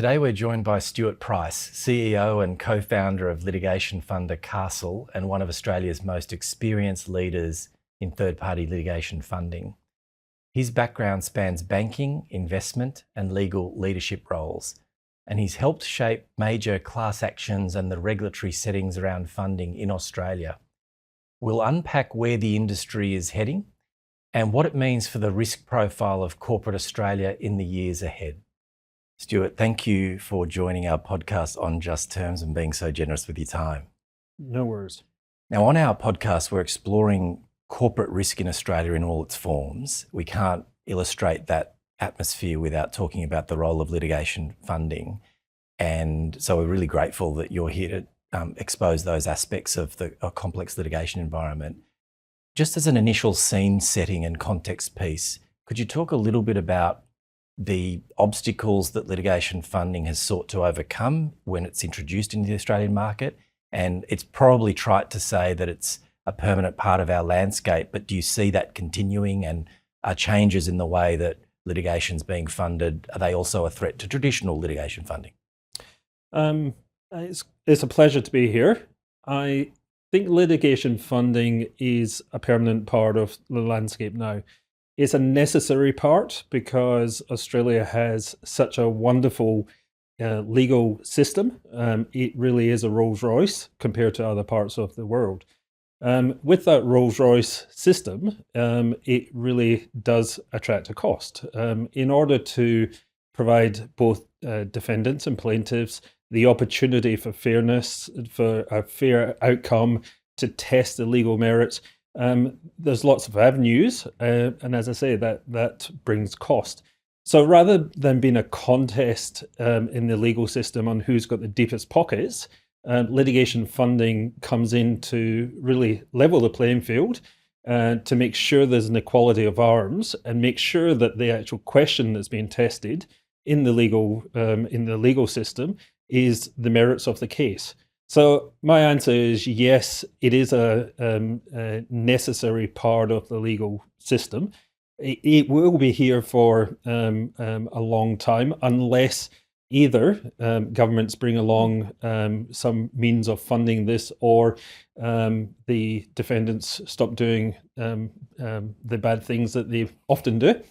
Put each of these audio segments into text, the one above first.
Today we're joined by Stuart Price, CEO and co-founder of litigation funder CASL and one of Australia's most experienced leaders in third-party litigation funding. His background spans banking, investment and legal leadership roles, and he's helped shape major class actions and the regulatory settings around funding in Australia. We'll unpack where the industry is heading and what it means for the risk profile of corporate Australia in the years ahead. Stuart, thank you for joining our podcast on Just Terms and being so generous with your time. No worries. Now, on our podcast, we're exploring corporate risk in Australia in all its forms. We can't illustrate that atmosphere without talking about the role of litigation funding. And so we're really grateful that you're here to expose those aspects of the complex litigation environment. Just as an initial scene setting and context piece, could you talk a little bit about the obstacles that litigation funding has sought to overcome when it's introduced into the Australian market? And it's probably trite to say that it's a permanent part of our landscape, but do you see that continuing, and are changes in the way that litigation's being funded, are they also a threat to traditional litigation funding? It's a pleasure to be here. I think litigation funding is a permanent part of the landscape now. It's a necessary part because Australia has such a wonderful legal system. It really is a Rolls Royce compared to other parts of the world. With that Rolls Royce system, it really does attract a cost. In order to provide both defendants and plaintiffs the opportunity for fairness, for a fair outcome, to test the legal merits, there's lots of avenues, and as I say, that brings cost. So rather than being a contest in the legal system on who's got the deepest pockets, litigation funding comes in to really level the playing field, to make sure there's an equality of arms and make sure that the actual question that's being tested in the legal system is the merits of the case. So my answer is yes, it is a necessary part of the legal system. It will be here for a long time unless either governments bring along some means of funding this, or the defendants stop doing the bad things that they often do.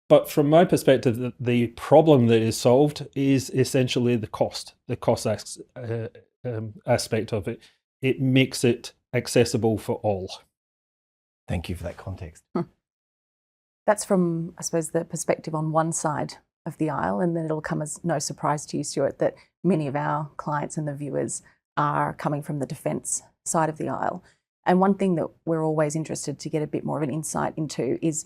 But from my perspective, the problem that is solved is essentially the cost aspect of it. It makes it accessible for all. Thank you for that context. That's from, I suppose, the perspective on one side of the aisle, and then it'll come as no surprise to you, Stuart, that many of our clients and the viewers are coming from the defence side of the aisle. And one thing that we're always interested to get a bit more of an insight into is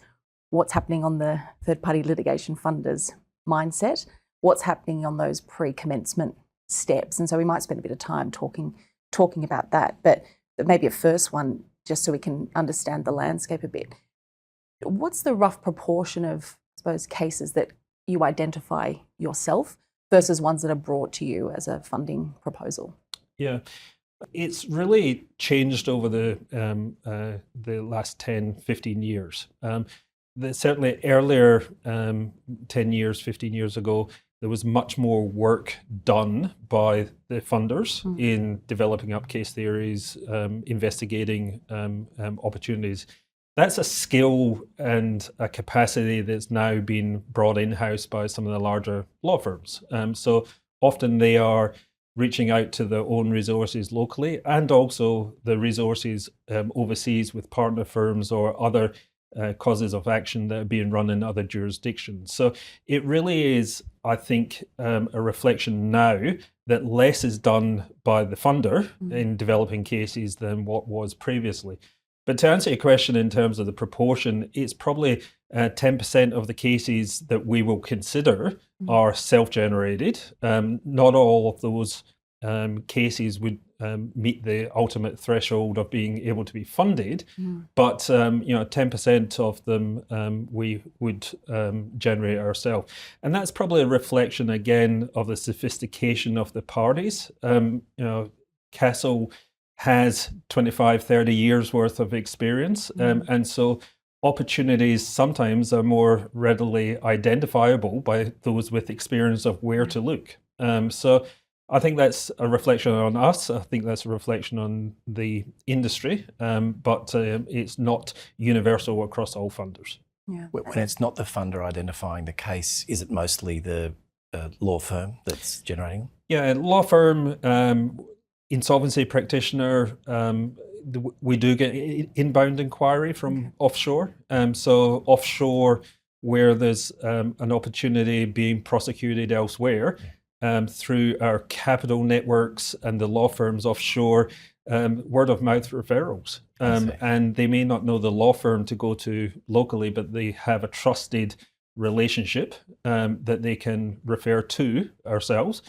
what's happening on the third-party litigation funders' mindset, what's happening on those pre-commencement steps. And so we might spend a bit of time talking about that, but maybe a first one, just so we can understand the landscape a bit. What's the rough proportion of, I suppose, cases that you identify yourself versus ones that are brought to you as a funding proposal? Yeah, it's really changed over the last 10, 15 years. Certainly earlier, 10 years, 15 years ago, there was much more work done by the funders in developing up case theories, investigating opportunities. That's a skill and a capacity that's now been brought in-house by some of the larger law firms. So often they are reaching out to their own resources locally, and also the resources overseas with partner firms or other causes of action that are being run in other jurisdictions. So it really is, I think, a reflection now that less is done by the funder in developing cases than what was previously. But to answer your question in terms of the proportion, it's probably 10% of the cases that we will consider are self-generated. Not all of those cases would meet the ultimate threshold of being able to be funded, but 10% of them we would generate ourselves, and that's probably a reflection again of the sophistication of the parties. CASL has 25, 30 years worth of experience, and so opportunities sometimes are more readily identifiable by those with experience of where to look. So I think that's a reflection on us. I think that's a reflection on the industry, but it's not universal across all funders. Yeah. When it's not the funder identifying the case, is it mostly the law firm that's generating them? Yeah, law firm, insolvency practitioner, we do get inbound inquiry from offshore. So offshore, where there's an opportunity being prosecuted elsewhere, through our capital networks and the law firms offshore, word of mouth referrals. And they may not know the law firm to go to locally, but they have a trusted relationship that they can refer to ourselves.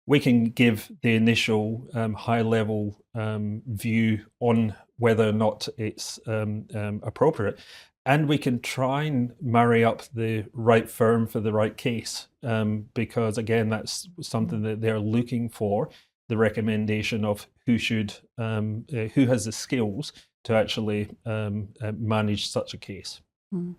We can give the initial high-level view on whether or not it's appropriate, and we can try and marry up the right firm for the right case, because again, that's something that they're looking for, the recommendation of who has the skills to actually manage such a case. And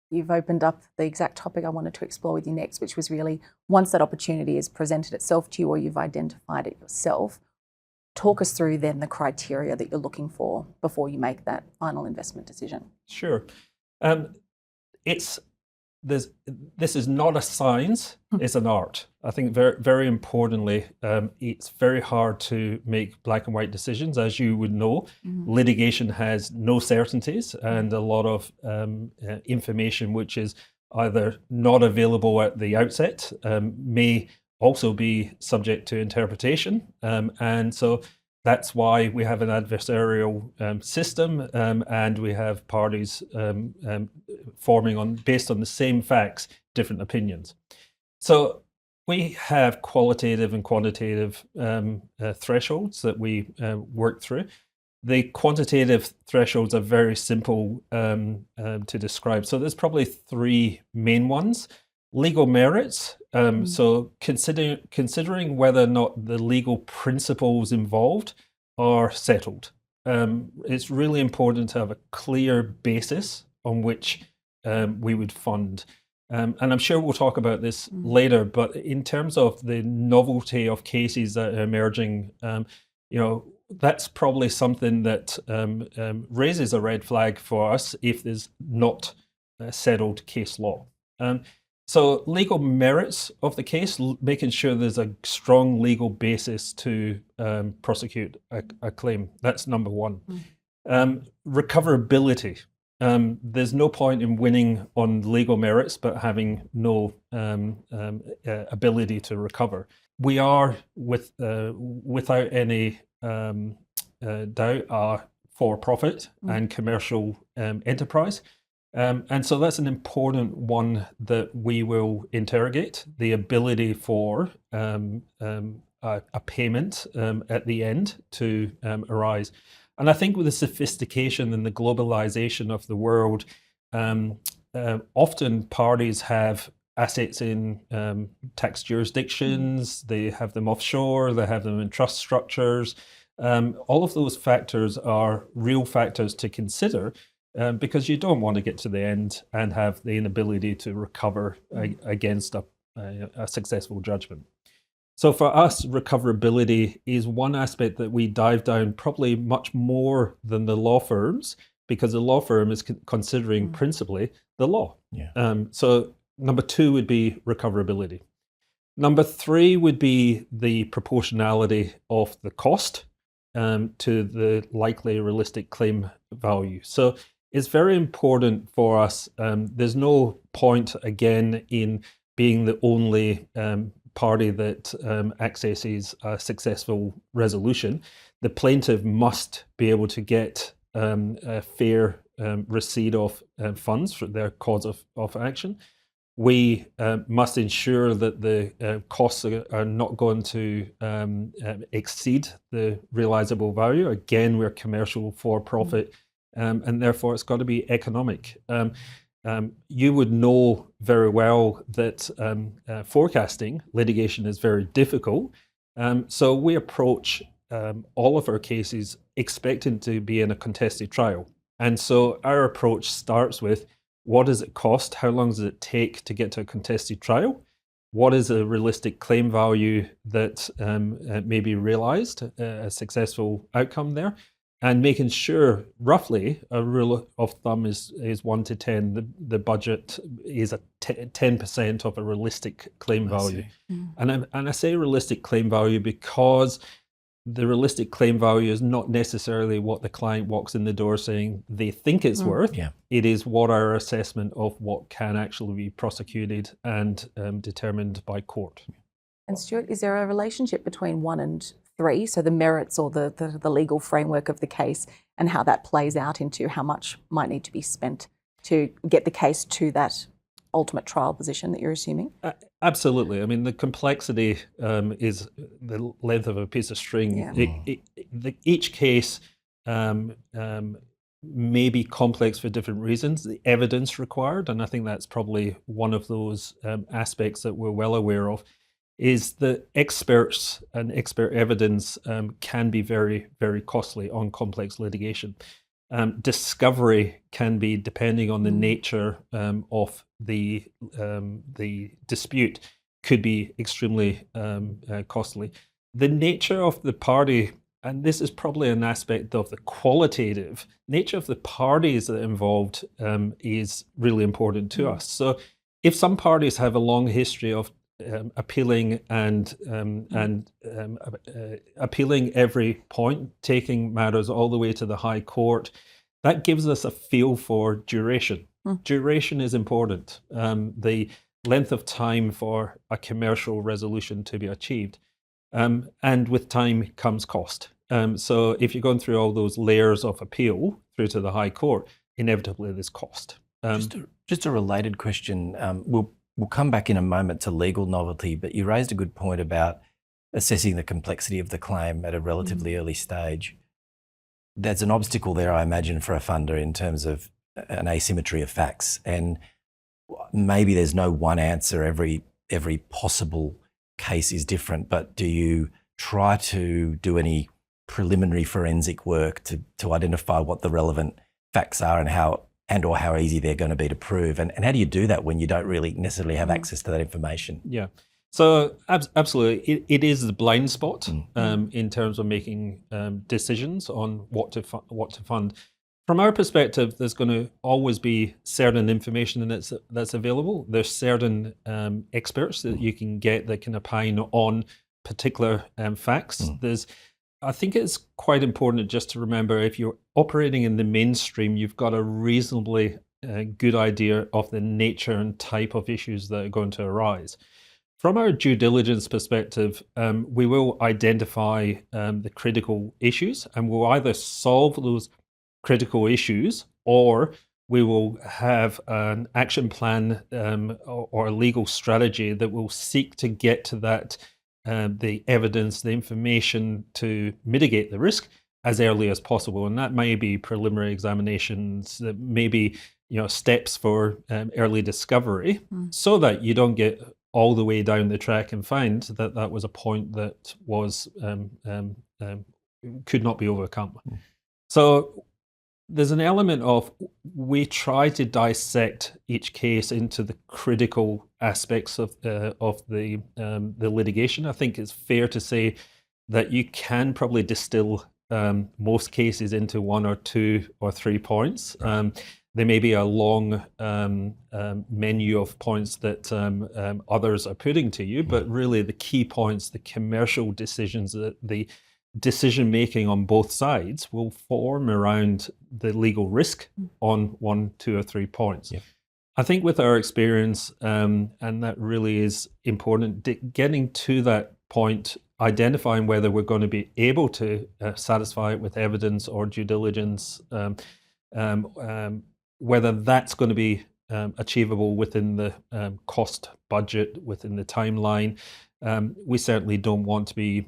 you've opened up the exact topic I wanted to explore with you next, which was really, once that opportunity has presented itself to you or you've identified it yourself, talk us through then the criteria that you're looking for before you make that final investment decision. Sure. This is not a science, it's an art. I think very, very importantly, it's very hard to make black and white decisions. As you would know, litigation has no certainties and a lot of information which is either not available at the outset, may also be subject to interpretation. And so that's why we have an adversarial system, and we have parties forming based on the same facts, different opinions. So we have qualitative and quantitative thresholds that we work through. The quantitative thresholds are very simple to describe. So there's probably three main ones. Legal merits, so considering whether or not the legal principles involved are settled. It's really important to have a clear basis on which we would fund. And I'm sure we'll talk about this later, but in terms of the novelty of cases that are emerging, that's probably something that raises a red flag for us if there's not settled case law. So legal merits of the case, making sure there's a strong legal basis to prosecute a claim. That's number one. Recoverability. There's no point in winning on legal merits but having no ability to recover. We are, without any doubt, a for-profit and commercial enterprise. And so that's an important one that we will interrogate, the ability for a payment at the end to arise. And I think with the sophistication and the globalization of the world, often parties have assets in tax jurisdictions, they have them offshore, they have them in trust structures. All of those factors are real factors to consider. Because you don't want to get to the end and have the inability to recover against a successful judgment. So for us, recoverability is one aspect that we dive down probably much more than the law firms, because the law firm is considering principally the law. So number two would be recoverability. Number three would be the proportionality of the cost to the likely realistic claim value. So it's very important for us. There's no point, again, in being the only party that accesses a successful resolution. The plaintiff must be able to get a fair receipt of funds for their cause of action. We must ensure that the costs are not going to exceed the realizable value. Again, we're commercial for-profit. And therefore it's got to be economic. You would know very well that forecasting litigation is very difficult. So we approach all of our cases expecting to be in a contested trial. And so our approach starts with, what does it cost? How long does it take to get to a contested trial? What is a realistic claim value that may be realized, a successful outcome there? And making sure, roughly, a rule of thumb is 1 to 10. The budget is 10% of a realistic claim value. And I say realistic claim value because the realistic claim value is not necessarily what the client walks in the door saying they think it's worth. Yeah. It is what our assessment of what can actually be prosecuted and determined by court. And Stuart, is there a relationship between 1 and 3, so the merits or the legal framework of the case, and how that plays out into how much might need to be spent to get the case to that ultimate trial position that you're assuming? Absolutely. I mean, the complexity is the length of a piece of string. Yeah. Each case may be complex for different reasons. The evidence required, and I think that's probably one of those aspects that we're well aware of, is that experts and expert evidence can be very, very costly on complex litigation. Discovery can be, depending on the nature of the dispute, could be extremely costly. The nature of the party, and this is probably an aspect of the qualitative nature of the parties that are involved, is really important to us. So if some parties have a long history of appealing and appealing every point, taking matters all the way to the High Court, that gives us a feel for duration. Duration is important. The length of time for a commercial resolution to be achieved. And with time comes cost. So if you're going through all those layers of appeal through to the High Court, inevitably there's cost. Just a related question. We'll come back in a moment to legal novelty, but you raised a good point about assessing the complexity of the claim at a relatively early stage. There's an obstacle there, I imagine, for a funder in terms of an asymmetry of facts, and maybe there's no one answer. Every possible case is different, but do you try to do any preliminary forensic work to identify what the relevant facts are and how easy they're going to be to prove? And how do you do that when you don't really necessarily have access to that information? Yeah. So absolutely, it is the blind spot in terms of making decisions on what to fund. From our perspective, there's going to always be certain information that's available. There's certain experts that you can get that can opine on particular facts. I think it's quite important just to remember, if you're operating in the mainstream, you've got a reasonably good idea of the nature and type of issues that are going to arise. From our due diligence perspective, we will identify the critical issues, and we'll either solve those critical issues, or we will have an action plan or a legal strategy that will seek to get to that the evidence, the information to mitigate the risk as early as possible. And that may be preliminary examinations, that may be steps for early discovery, so that you don't get all the way down the track and find that that was a point that was could not be overcome. So there's an element of, we try to dissect each case into the critical aspects of the litigation. I think it's fair to say that you can probably distill most cases into 1 or 2 or 3 points. There may be a long menu of points that others are putting to you, but really the key points, the commercial decisions, the decision-making on both sides will form around the legal risk on 1, 2, or 3 points. I think with our experience, and that really is important, getting to that point, identifying whether we're going to be able to satisfy it with evidence or due diligence, whether that's going to be achievable within the cost budget, within the timeline. We certainly don't want to be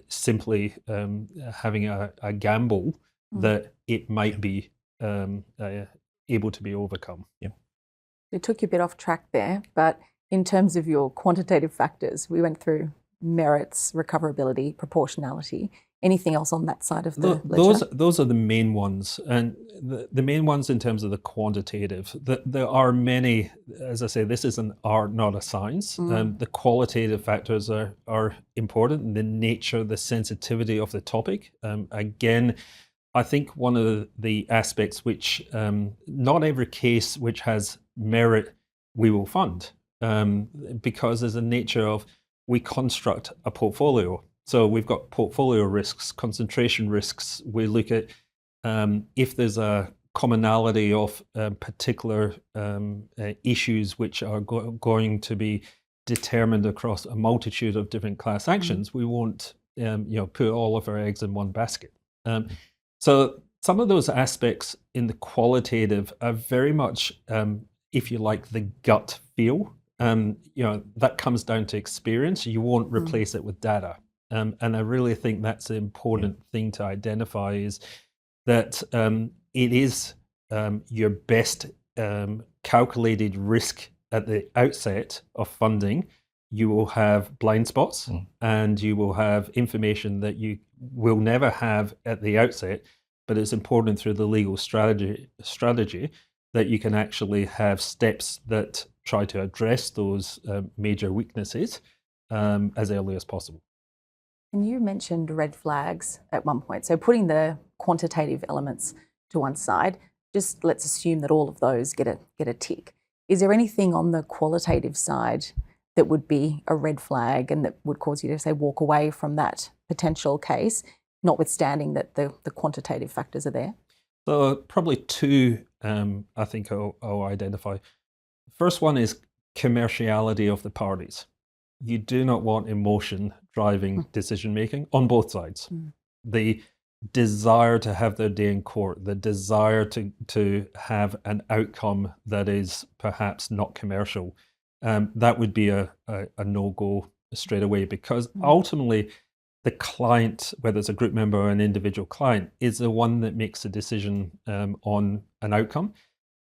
simply having a gamble that it might be able to be overcome. It took you a bit off track there, but in terms of your quantitative factors, we went through merits, recoverability, proportionality. Anything else on that side of the ledger? Those are the main ones, and the main ones in terms of the quantitative. There are many, as I say, this is an art, not a science. The qualitative factors are important, and the nature, the sensitivity of the topic. Again, I think one of the aspects which not every case which has merit we will fund, because there's a nature of we construct a portfolio. So we've got portfolio risks, concentration risks. We look at if there's a commonality of particular issues which are going to be determined across a multitude of different class actions. We won't put all of our eggs in one basket. So some of those aspects in the qualitative are very much, if you like, the gut feel. That comes down to experience. You won't replace it with data. And I really think that's the important thing to identify, is that it is your best calculated risk at the outset of funding. You will have blind spots and you will have information that you will never have at the outset, but it's important through the legal strategy that you can actually have steps that try to address those major weaknesses as early as possible. And you mentioned red flags at one point. So putting the quantitative elements to one side, just let's assume that all of those get a tick. Is there anything on the qualitative side that would be a red flag and that would cause you to, say, walk away from that potential case, notwithstanding that the quantitative factors are there? So probably two, I think I'll identify. First one is commerciality of the parties. You do not want emotion driving decision making on both sides. The desire to have their day in court, the desire to have an outcome that is perhaps not commercial, that would be a no-go straight away, because ultimately the client, whether it's a group member or an individual client, is the one that makes a decision on an outcome.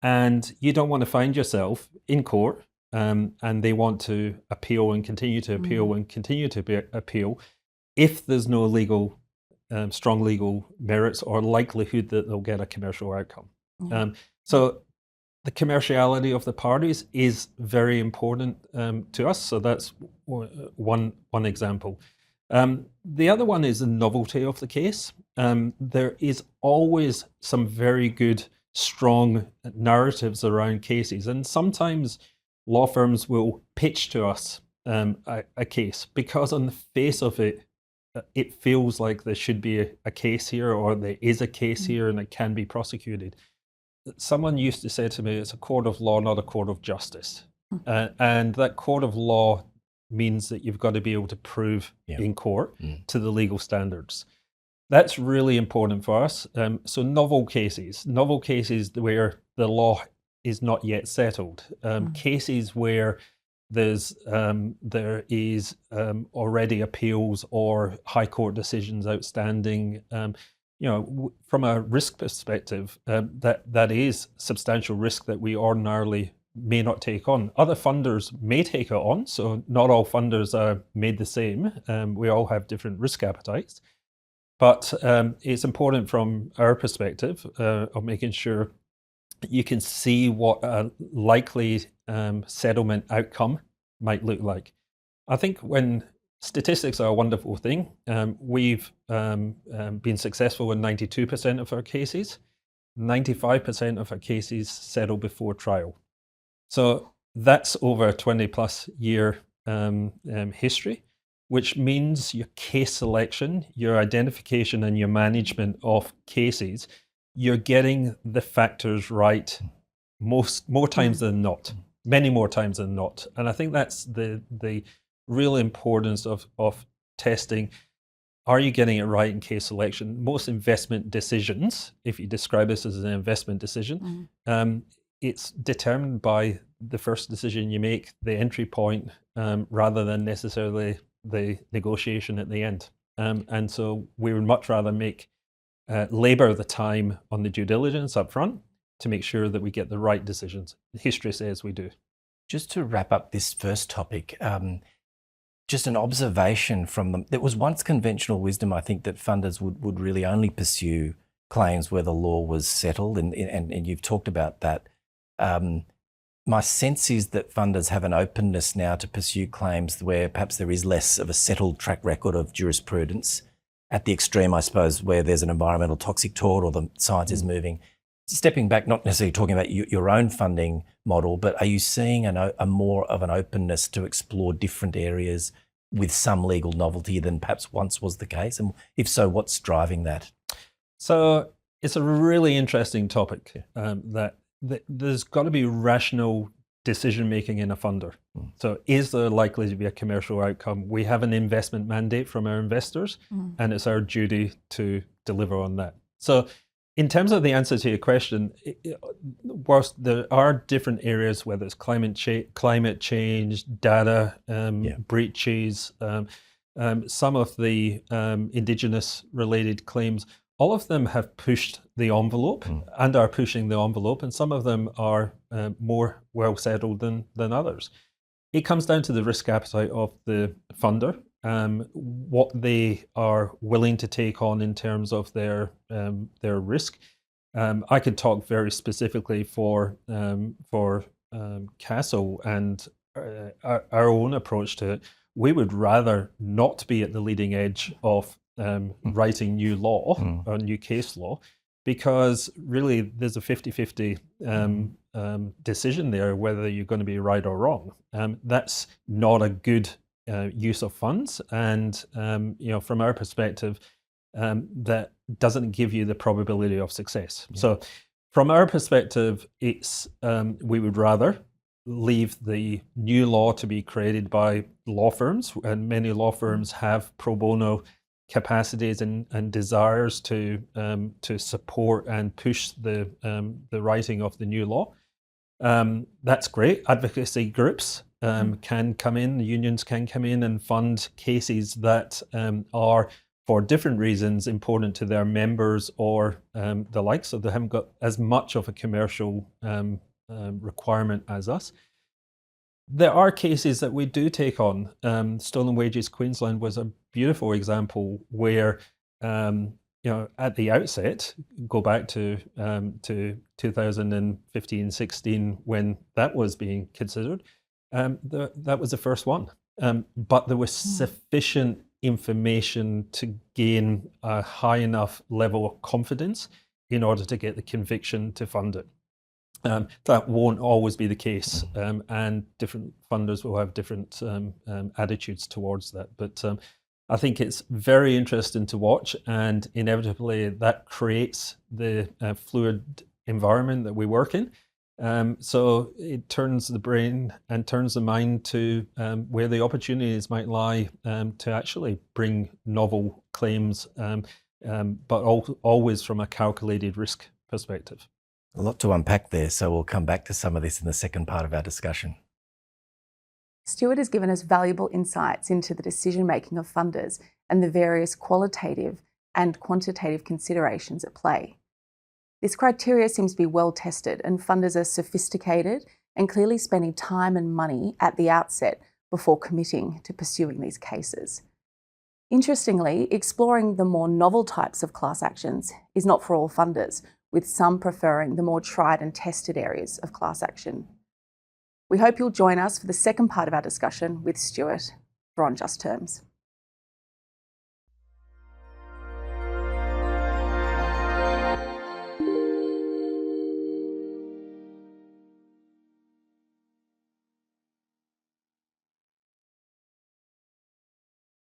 And you don't want to find yourself in court and they want to appeal and continue to appeal and continue to appeal if there's no legal, strong legal merits or likelihood that they'll get a commercial outcome. So the commerciality of the parties is very important to us. So that's one example. The other one is the novelty of the case. There is always some very good, strong narratives around cases, and sometimes law firms will pitch to us a case because on the face of it, it feels like there should be a case here, or there is a case here and it can be prosecuted. Someone used to say to me, it's a court of law, not a court of justice. And that court of law means that you've got to be able to prove in court to the legal standards. That's really important for us. So novel cases where the law is not yet settled, cases where there is already appeals or high court decisions outstanding. From a risk perspective, that is substantial risk that we ordinarily may not take on. Other funders may take it on, so not all funders are made the same. We all have different risk appetites. But it's important from our perspective of making sure you can see what a likely settlement outcome might look like. I think when statistics are a wonderful thing, we've been successful in 92% of our cases. 95% of our cases settle before trial. So that's over a 20-plus year history, which means your case selection, your identification and your management of cases, you're getting the factors right more times than not, many more times than not. And I think that's the real importance of testing. Are you getting it right in case selection? Most investment decisions, if you describe this as an investment decision, it's determined by the first decision you make, the entry point, rather than necessarily the negotiation at the end. And so we would much rather labor the time on the due diligence up front to make sure that we get the right decisions. History says we do. Just to wrap up this first topic, just an observation from them. There was once conventional wisdom, I think, that funders would really only pursue claims where the law was settled, and you've talked about that. My sense is that funders have an openness now to pursue claims where perhaps there is less of a settled track record of jurisprudence. At the extreme, I suppose, where there's an environmental toxic tort or the science is moving. Stepping back, not necessarily talking about your own funding model, but are you seeing a more of an openness to explore different areas with some legal novelty than perhaps once was the case? And if so, what's driving that? So it's a really interesting topic that there's got to be rational decision-making in a funder. So is there likely to be a commercial outcome? We have an investment mandate from our investors, and it's our duty to deliver on that. So in terms of the answer to your question, whilst there are different areas, whether it's climate change, data breaches, some of the Indigenous-related claims, all of them have pushed the envelope and are pushing the envelope, and some of them are more well settled than others. It comes down to the risk appetite of the funder, what they are willing to take on in terms of their risk. I could talk very specifically for CASL and our own approach to it. We would rather not be at the leading edge of writing new law or new case law, because really there's a 50-50 decision there whether you're going to be right or wrong. That's not a good use of funds, and from our perspective, that doesn't give you the probability of success. So from our perspective, it's we would rather leave the new law to be created by law firms, and many law firms have pro bono capacities and desires to support and push the writing of the new law. That's great. Advocacy groups can come in, the unions can come in and fund cases that are, for different reasons, important to their members or the like, so they haven't got as much of a commercial requirement as us. There are cases that we do take on. Stolen Wages Queensland was a beautiful example where, at the outset, go back to 2015-16 when that was being considered, that was the first one. But there was sufficient information to gain a high enough level of confidence in order to get the conviction to fund it. That won't always be the case, and different funders will have different attitudes towards that. But I think it's very interesting to watch, and inevitably that creates the fluid environment that we work in. So it turns the brain and turns the mind to where the opportunities might lie to actually bring novel claims, but always from a calculated risk perspective. A lot to unpack there, so we'll come back to some of this in the second part of our discussion. Stuart has given us valuable insights into the decision-making of funders and the various qualitative and quantitative considerations at play. This criteria seems to be well tested, and funders are sophisticated and clearly spending time and money at the outset before committing to pursuing these cases. Interestingly, exploring the more novel types of class actions is not for all funders, with some preferring the more tried and tested areas of class action. We hope you'll join us for the second part of our discussion with Stuart for On Just Terms.